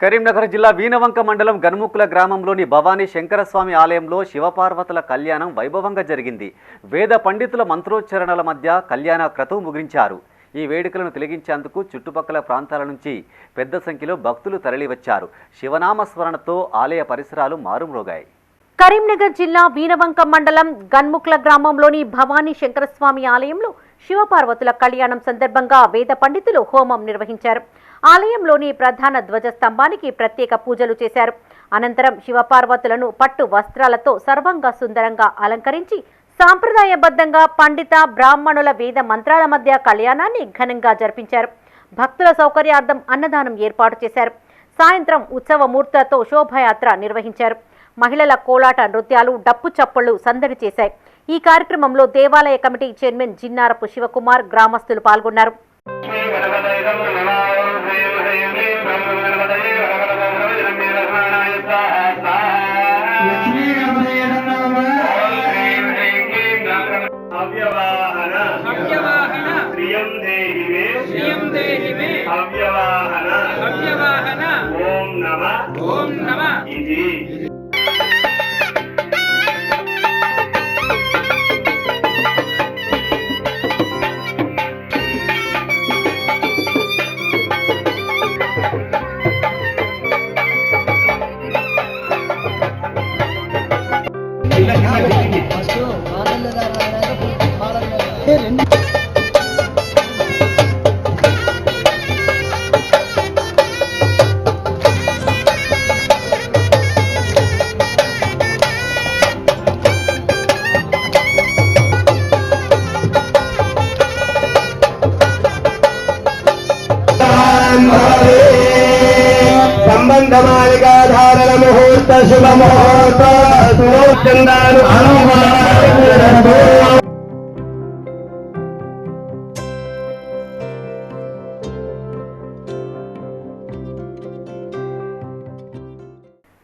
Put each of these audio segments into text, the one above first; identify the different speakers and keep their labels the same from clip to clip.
Speaker 1: కరీంనగర్ జిల్లా వీనవంక మండలం గన్ముకుల గ్రామంలోని భవానీ శంకరస్వామి ఆలయంలో శివపార్వతుల కళ్యాణం వైభవంగా జరిగింది. వేద పండితుల మంత్రోచ్చరణల మధ్య కళ్యాణ క్రతువు ముగించారు. ఈ వేడుకలను తిలగించేందుకు చుట్టుపక్కల ప్రాంతాల నుంచి పెద్ద సంఖ్యలో భక్తులు తరలివచ్చారు. శివనామ స్మరణతో ఆలయ పరిసరాలు మారుమ్రోగాయి.
Speaker 2: కరీంనగర్ జిల్లా వీనవంక మండలం గన్ముకుల గ్రామంలోని భవానీ శంకరస్వామి ఆలయంలో శివపార్వతుల కళ్యాణం సందర్భంగా వేద పండితులు హోమం నిర్వహించారు. ఆలయంలోని ప్రధాన ధ్వజస్తంభానికి ప్రత్యేక పూజలు చేశారు. అనంతరం శివపార్వతులను పట్టు వస్త్రాలతో సర్వంగా సుందరంగా అలంకరించి సాంప్రదాయబద్ధంగా పండిత బ్రాహ్మణుల వేద మంత్రాల మధ్య కళ్యాణాన్ని ఘనంగా జరిపించారు. భక్తుల సౌకర్యార్థం అన్నదానం ఏర్పాటు చేశారు. సాయంత్రం ఉత్సవ మూర్తులతో శోభాయాత్ర నిర్వహించారు. మహిళల కోలాట నృత్యాలు, డప్పు చప్పుళ్లు సందడి చేశాయి. ఈ కార్యక్రమంలో దేవాలయ కమిటీ చైర్మన్ జిన్నారపు శివకుమార్, గ్రామస్తులు పాల్గొన్నారు.
Speaker 3: ఓం నమః ఇది సంబంధమాలికాధారణ ముహూర్త శుభ ముహూర్త చందాలు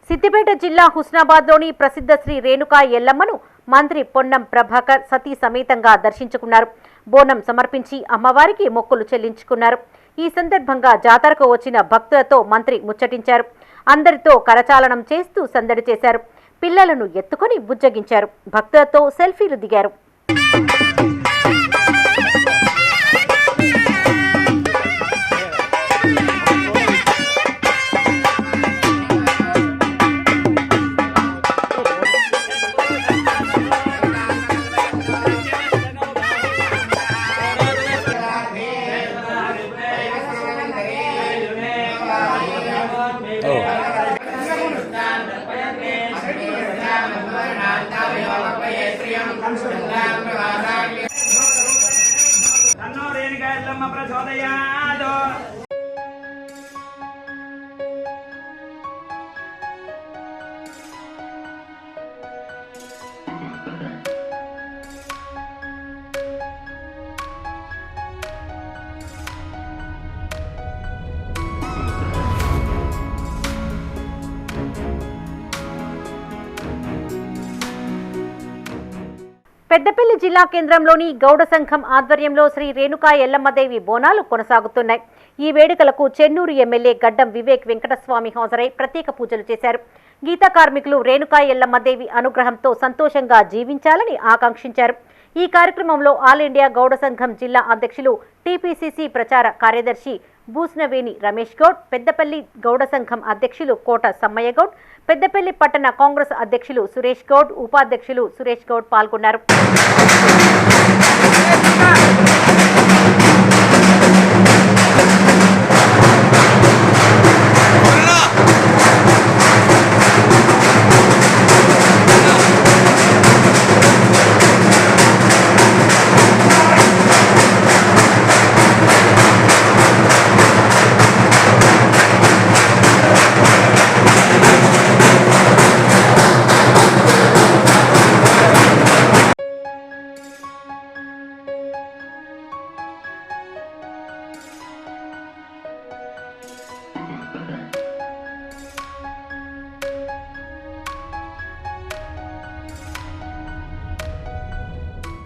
Speaker 2: సిద్దిపేట జిల్లా హుస్నాబాద్లోని ప్రసిద్ధ శ్రీ రేణుకా ఎల్లమ్మను మంత్రి పొన్నం ప్రభాకర్ సతీ సమేతంగా దర్శించుకున్నారు. బోనం సమర్పించి అమ్మవారికి మొక్కులు చెల్లించుకున్నారు. ఈ సందర్భంగా జాతరకు వచ్చిన భక్తులతో మంత్రి ముచ్చటించారు. అందరితో కరచాలనం చేస్తూ సందడి చేశారు. పిల్లలను ఎత్తుకొని బుజ్జగించారు. భక్తులతో సెల్ఫీలు దిగారు. పెద్దపల్లి జిల్లా కేంద్రంలోని గౌడ సంఘం ఆధ్వర్యంలో శ్రీ రేణుకా ఎల్లమ్మదేవి బోనాలు కొనసాగుతున్నాయి. ఈ వేడుకలకు చెన్నూరు ఎమ్మెల్యే గడ్డం వివేక్ వెంకటస్వామి హాజరై ప్రత్యేక పూజలు చేశారు. గీతా కార్మికులు రేణుకా ఎల్లమ్మదేవి అనుగ్రహంతో సంతోషంగా జీవించాలని ఆకాంక్షించారు. ఈ కార్యక్రమంలో ఆల్ ఇండియా గౌడ సంఘం జిల్లా అధ్యక్షులు, టీపీసీసీ ప్రచార కార్యదర్శి బూస్నవేణి రమేష్ గౌడ్, పెద్దపల్లి గౌడ సంఘం అధ్యక్షులు కోట సమ్మయ్య గౌడ్, పెద్దపల్లి పట్టణ కాంగ్రెస్ అధ్యక్షులు సురేష్ గౌడ్, ఉపాధ్యక్షులు సురేష్ గౌడ్ పాల్గొన్నారు.